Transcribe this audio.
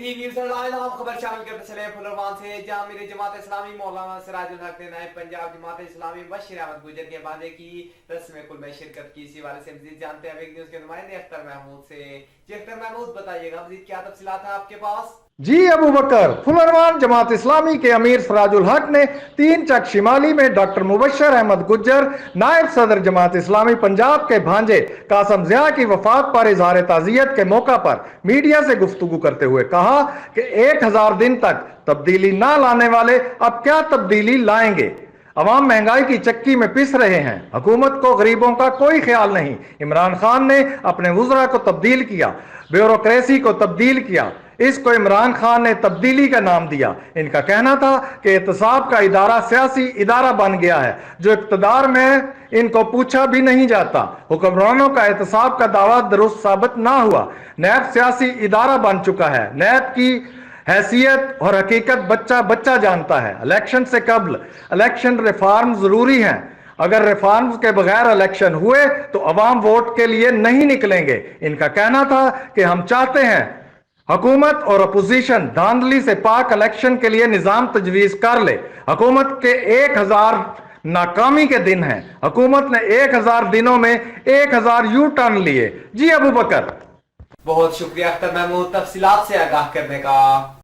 AT news हम खबर शामिल करते चले फुलरवान से, जहां मेरे जमात इस्लामी मौलाना सिराजुल हक ने नायब पंजाब जमात इस्लामी बशीर अहमद गुजर के भांजे की रस्म कुल में शिरकत की। इसी वाले से मजीद जानते हैं वेग न्यूज़ के नुमाइंदे अख्तर महमूद से। जी अख्तर महमूद, बताइएगा मजीद क्या तफसीलात है आपके पास? जी अबू बकर, फुलरवान जमात इस्लामी के अमीर सिराजुल हक ने 3 चक शिमाली में डॉक्टर मुबशर अहमद गुज्जर नायब सदर जमात इस्लामी पंजाब के भांजे कासम ज़िया की वफात पर इजहार ताज़ियत के मौका पर मीडिया से गुफ्तगू करते हुए कहा कि 1000 दिन तक तब्दीली ना लाने वाले अब क्या तब्दीली लाएंगे। अवाम महंगाई की चक्की में पिस रहे हैं, हुकूमत को गरीबों का कोई ख्याल नहीं। इमरान खान ने अपने वुज़रा को तब्दील किया, ब्यूरोक्रेसी को तब्दील किया, इसको इमरान खान ने तब्दीली का नाम दिया। इनका कहना था कि एहतसाब का इदारा सियासी इदारा बन गया है, जो इक़्तिदार में इनको पूछा भी नहीं जाता। हुक्मरानों का एहतसाब का दावा दुरुस्त साबित ना हुआ। नैब सियासी इदारा बन चुका है। नैब की हैसियत और हकीकत बच्चा बच्चा जानता है। इलेक्शन से कबल इलेक्शन रिफॉर्म जरूरी हैं। अगर रिफॉर्म्स के बगैर इलेक्शन हुए तो अवाम वोट के लिए नहीं निकलेंगे। इनका कहना था कि हम चाहते हैं हुकूमत और अपोजिशन धांधली से पाक इलेक्शन के लिए निजाम तजवीज कर ले। हुकूमत के 1000 नाकामी के दिन हैं। हुकूमत ने 1000 दिनों में 1000 यू टर्न लिए। जी अबू बकर, बहुत शुक्रिया अख्तर महमूद तफसीलात से आगाह करने का।